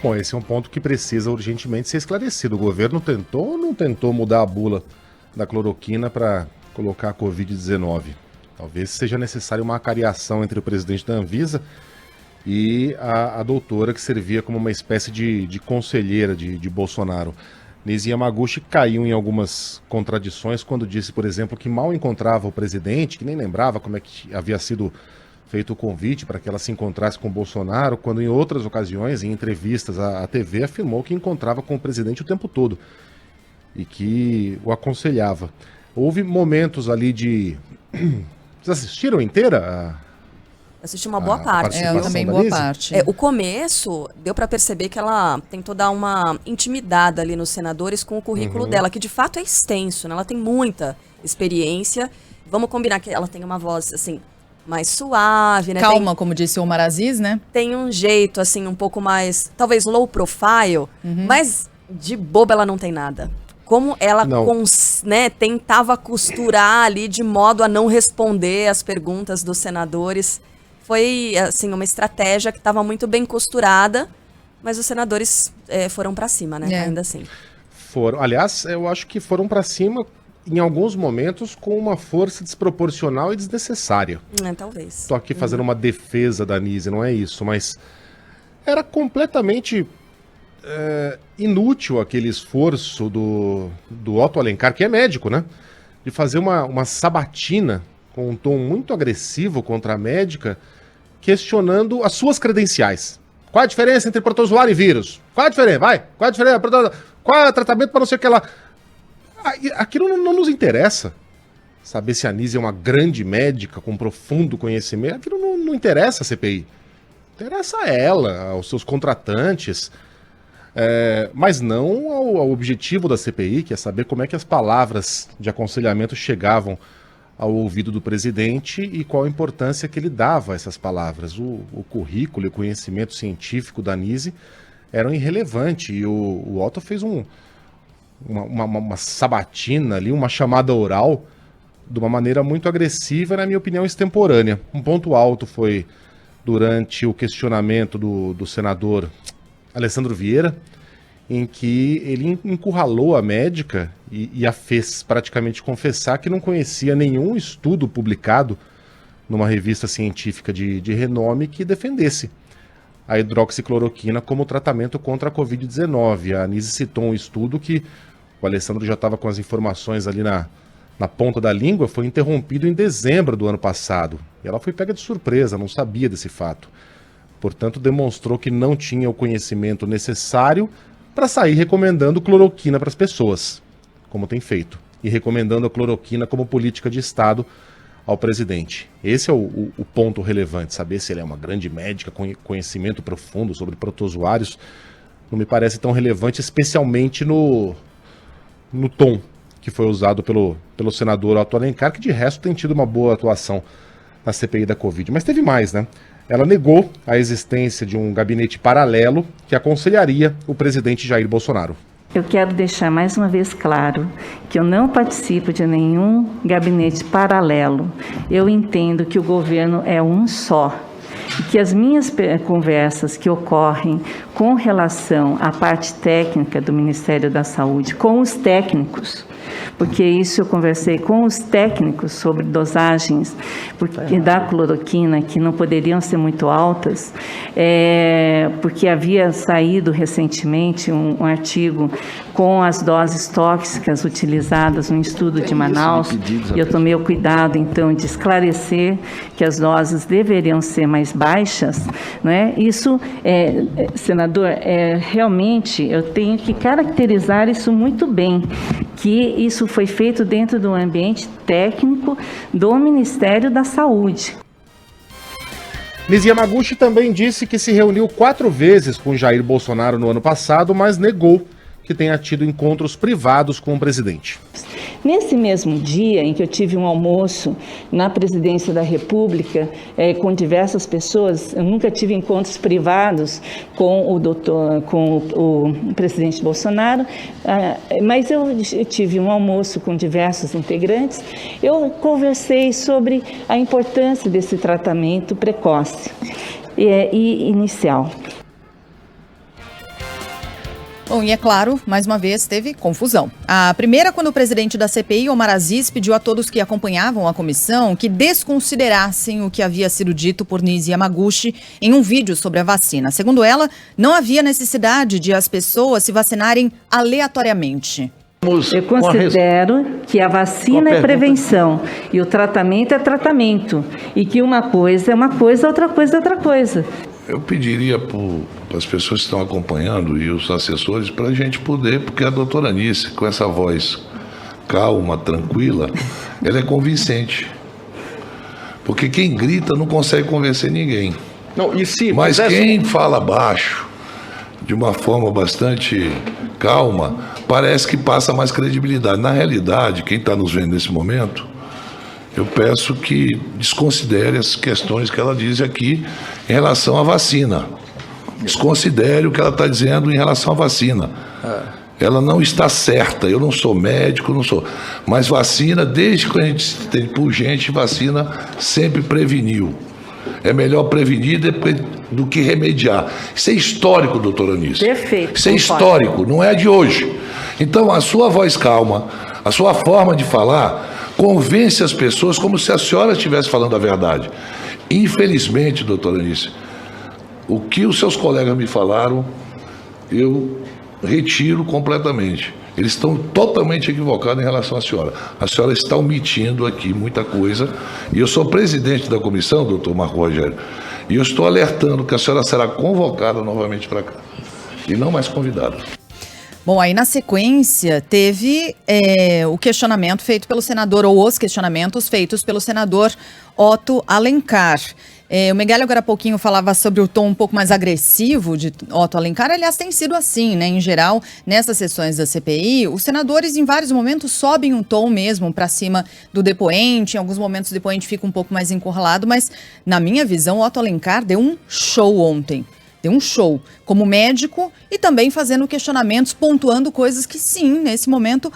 Bom, esse é um ponto que precisa urgentemente ser esclarecido. O governo tentou ou não tentou mudar a bula da cloroquina para colocar a Covid-19? Talvez seja necessária uma acariação entre o presidente da Anvisa e a doutora que servia como uma espécie de conselheira de Bolsonaro. Nisi Yamaguchi caiu em algumas contradições quando disse, por exemplo, que mal encontrava o presidente, que nem lembrava como é que havia sido feito o convite para que ela se encontrasse com o Bolsonaro, quando em outras ocasiões, em entrevistas à TV, afirmou que encontrava com o presidente o tempo todo e que o aconselhava. Houve momentos ali de... Vocês assistiram inteira Assisti uma boa parte. Eu também boa parte. O começo, deu para perceber que ela tentou dar uma intimidada ali nos senadores com o currículo dela, que de fato é extenso, né? Ela tem muita experiência. Vamos combinar que ela tem uma voz, assim, mais suave, né? Calma, como disse o Omar Aziz, né? Tem um jeito, assim, um pouco mais, talvez low profile, mas de boba ela não tem nada. Como ela tentava costurar ali de modo a não responder as perguntas dos senadores. Foi, assim, uma estratégia que estava muito bem costurada, mas os senadores foram para cima, né? Ainda assim. Foram. Aliás, eu acho que foram para cima, em alguns momentos, com uma força desproporcional e desnecessária. Talvez. Estou aqui fazendo uma defesa da Nise, não é isso, mas era completamente inútil aquele esforço do Otto Alencar, que é médico, né? De fazer uma sabatina com um tom muito agressivo contra a médica, questionando as suas credenciais. Qual a diferença entre protozoário e vírus? Qual a diferença? Vai! Qual a diferença? Qual é o tratamento para não sei o que lá? Aquilo não nos interessa. Saber se a Nise é uma grande médica com profundo conhecimento, aquilo não interessa a CPI. Interessa a ela, aos seus contratantes, mas não ao objetivo da CPI, que é saber como é que as palavras de aconselhamento chegavam ao ouvido do presidente e qual a importância que ele dava a essas palavras. O currículo e o conhecimento científico da Nise eram irrelevantes e o Otto fez uma sabatina ali, uma chamada oral de uma maneira muito agressiva, na minha opinião, extemporânea. Um ponto alto foi durante o questionamento do senador Alessandro Vieira, em que ele encurralou a médica e a fez praticamente confessar que não conhecia nenhum estudo publicado numa revista científica de renome que defendesse a hidroxicloroquina como tratamento contra a Covid-19. A Nise citou um estudo que o Alessandro já estava com as informações ali na ponta da língua, foi interrompido em dezembro do ano passado. E ela foi pega de surpresa, não sabia desse fato. Portanto, demonstrou que não tinha o conhecimento necessário para sair recomendando cloroquina para as pessoas, como tem feito, e recomendando a cloroquina como política de Estado ao presidente. Esse é o ponto relevante, saber se ele é uma grande médica com conhecimento profundo sobre protozoários, não me parece tão relevante, especialmente no tom que foi usado pelo senador Otto Alencar, que de resto tem tido uma boa atuação na CPI da Covid. Mas teve mais, né? Ela negou a existência de um gabinete paralelo que aconselharia o presidente Jair Bolsonaro. Eu quero deixar mais uma vez claro que eu não participo de nenhum gabinete paralelo. Eu entendo que o governo é um só. E que as minhas conversas que ocorrem com relação à parte técnica do Ministério da Saúde, com os técnicos, porque isso eu conversei com os técnicos sobre dosagens da cloroquina, que não poderiam ser muito altas, porque havia saído recentemente um artigo com as doses tóxicas utilizadas no estudo de Manaus, e eu tomei o cuidado, então, de esclarecer que as doses deveriam ser mais baixas, não é? Isso, senador, realmente eu tenho que caracterizar isso muito bem, que isso foi feito dentro do ambiente técnico do Ministério da Saúde. Nisi Yamaguchi também disse que se reuniu 4 vezes com Jair Bolsonaro no ano passado, mas negou que tenha tido encontros privados com o presidente. Nesse mesmo dia em que eu tive um almoço na Presidência da República com diversas pessoas, eu nunca tive encontros privados com o presidente Bolsonaro, mas eu tive um almoço com diversos integrantes. Eu conversei sobre a importância desse tratamento precoce e inicial. Bom, e é claro, mais uma vez, teve confusão. A primeira, quando o presidente da CPI, Omar Aziz, pediu a todos que acompanhavam a comissão que desconsiderassem o que havia sido dito por Nise Yamaguchi em um vídeo sobre a vacina. Segundo ela, não havia necessidade de as pessoas se vacinarem aleatoriamente. Eu considero que a vacina é prevenção e o tratamento é tratamento. E que uma coisa é uma coisa, outra coisa é outra coisa. Eu pediria para as pessoas que estão acompanhando e os assessores para a gente poder, porque a doutora Anice, com essa voz calma, tranquila, ela é convincente. Porque quem grita não consegue convencer ninguém. Não, e se Mas quem fala baixo, de uma forma bastante calma, parece que passa mais credibilidade. Na realidade, quem está nos vendo nesse momento, eu peço que desconsidere as questões que ela diz aqui em relação à vacina. Desconsidere o que ela está dizendo em relação à vacina. Ela não está certa. Eu não sou médico, não sou. Mas vacina, desde que a gente tem por gente, vacina sempre preveniu. É melhor prevenir do que remediar. Isso é histórico, doutora Anice. Perfeito. Isso é histórico, não é de hoje. Então, a sua voz calma, a sua forma de falar, convence as pessoas como se a senhora estivesse falando a verdade. Infelizmente, doutora Anice, o que os seus colegas me falaram, eu retiro completamente. Eles estão totalmente equivocados em relação à senhora. A senhora está omitindo aqui muita coisa. E eu sou presidente da comissão, doutor Marco Rogério, e eu estou alertando que a senhora será convocada novamente para cá. E não mais convidada. Bom, aí na sequência teve o questionamento feito pelo senador, ou os questionamentos feitos pelo senador Otto Alencar. O Megali agora há pouquinho falava sobre o tom um pouco mais agressivo de Otto Alencar. Aliás, tem sido assim, né? Em geral, nessas sessões da CPI, os senadores em vários momentos sobem um tom mesmo para cima do depoente. Em alguns momentos o depoente fica um pouco mais encurralado, mas na minha visão, Otto Alencar deu um show ontem. Deu um show como médico e também fazendo questionamentos, pontuando coisas que sim, nesse momento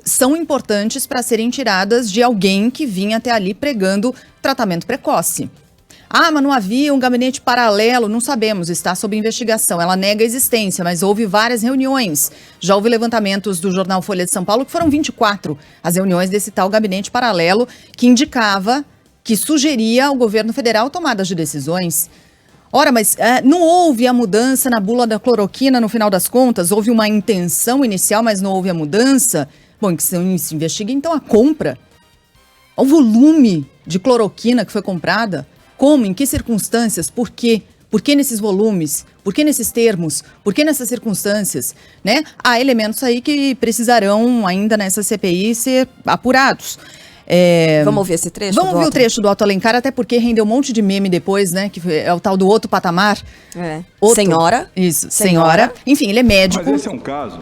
são importantes para serem tiradas de alguém que vinha até ali pregando tratamento precoce. Ah, mas não havia um gabinete paralelo, não sabemos, está sob investigação. Ela nega a existência, mas houve várias reuniões. Já houve levantamentos do jornal Folha de São Paulo que foram 24 as reuniões desse tal gabinete paralelo que indicava, que sugeria ao governo federal tomadas de decisões. Ora, mas não houve a mudança na bula da cloroquina no final das contas? Houve uma intenção inicial, mas não houve a mudança? Bom, que se investiga então a compra. O volume de cloroquina que foi comprada, como, em que circunstâncias, por quê? Por que nesses volumes? Por que nesses termos? Por que nessas circunstâncias? Né? Há elementos aí que precisarão ainda nessa CPI ser apurados. Vamos ouvir esse trecho? Vamos ouvir o trecho do Otto Alencar, até porque rendeu um monte de meme depois, né? Que é o tal do outro patamar. Otto. Senhora. Isso, senhora. Enfim, ele é médico. Mas esse é um caso...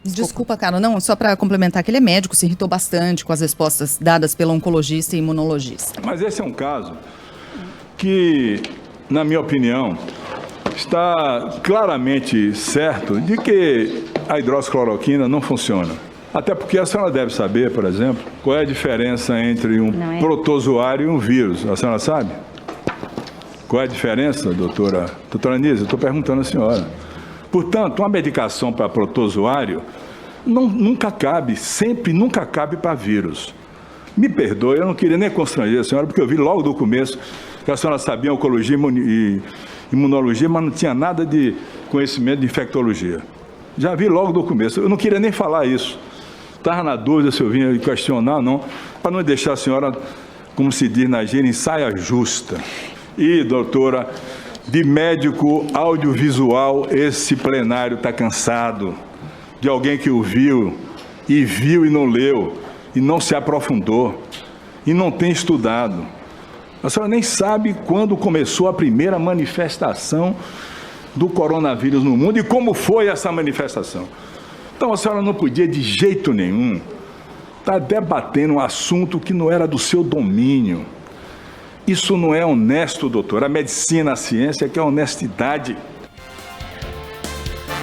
Desculpa, cara, não, só para complementar que ele é médico, se irritou bastante com as respostas dadas pelo oncologista e imunologista. Mas esse é um caso que, na minha opinião, está claramente certo de que a hidroxicloroquina não funciona. Até porque a senhora deve saber, por exemplo, qual é a diferença entre um protozoário e um vírus. A senhora sabe? Qual é a diferença, doutora Nise? Eu estou perguntando à senhora. Portanto, uma medicação para protozoário nunca cabe, nunca cabe para vírus. Me perdoe, eu não queria nem constranger a senhora, porque eu vi logo do começo que a senhora sabia oncologia e imunologia, mas não tinha nada de conhecimento de infectologia. Já vi logo do começo, eu não queria nem falar isso. Estava na dúvida se eu vinha questionar ou não, para não deixar a senhora, como se diz na gíria, em saia justa. E, doutora... De médico audiovisual, esse plenário está cansado. De alguém que o viu e não leu, e não se aprofundou, e não tem estudado. A senhora nem sabe quando começou a primeira manifestação do coronavírus no mundo e como foi essa manifestação. Então a senhora não podia de jeito nenhum estar debatendo um assunto que não era do seu domínio. Isso não é honesto, doutor. A medicina, a ciência que é honestidade.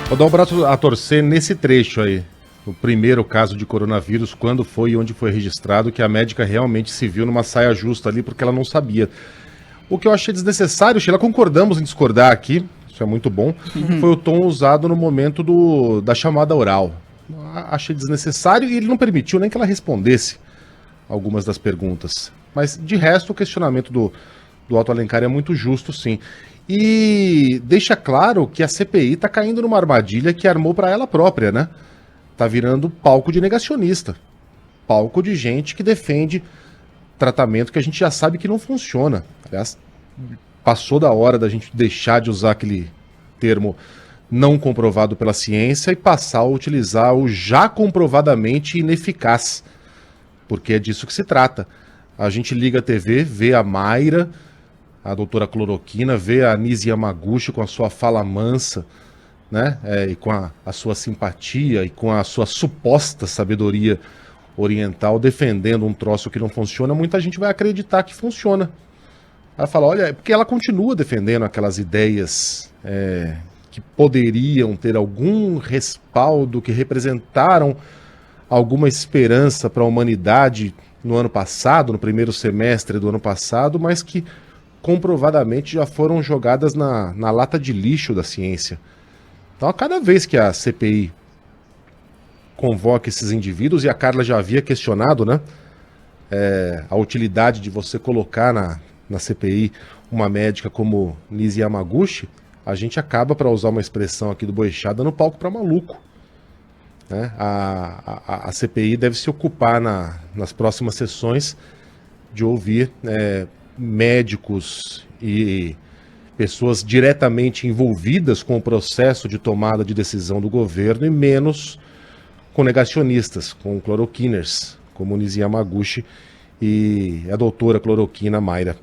Vou dar um braço a torcer nesse trecho aí. O primeiro caso de coronavírus, quando foi e onde foi registrado, que a médica realmente se viu numa saia justa ali, porque ela não sabia. O que eu achei desnecessário, Sheila, concordamos em discordar aqui. isso é muito bom, foi o tom usado no momento da chamada oral. Achei desnecessário e ele não permitiu nem que ela respondesse algumas das perguntas. Mas, de resto, o questionamento do Otto Alencar é muito justo, sim. E deixa claro que a CPI está caindo numa armadilha que armou para ela própria, né? Tá virando palco de negacionista. Palco de gente que defende tratamento que a gente já sabe que não funciona. Aliás, passou da hora da gente deixar de usar aquele termo não comprovado pela ciência e passar a utilizar o já comprovadamente ineficaz. Porque é disso que se trata. A gente liga a TV, vê a Mayra, a doutora Cloroquina, vê a Nise Yamaguchi com a sua fala mansa, né? E com a sua simpatia e com a sua suposta sabedoria oriental defendendo um troço que não funciona, muita gente vai acreditar que funciona. Ela fala, olha, porque ela continua defendendo aquelas ideias que poderiam ter algum respaldo, que representaram alguma esperança para a humanidade no ano passado, no primeiro semestre do ano passado, mas que comprovadamente já foram jogadas na lata de lixo da ciência. Então, a cada vez que a CPI convoca esses indivíduos, e a Carla já havia questionado, né, a utilidade de você colocar na CPI uma médica como Nise Yamaguchi, a gente acaba, para usar uma expressão aqui do Boechat, no palco para maluco. Né? A CPI deve se ocupar nas próximas sessões de ouvir médicos e pessoas diretamente envolvidas com o processo de tomada de decisão do governo e menos com negacionistas, com cloroquiners, como Nise Yamaguchi e a doutora Cloroquina Mayra.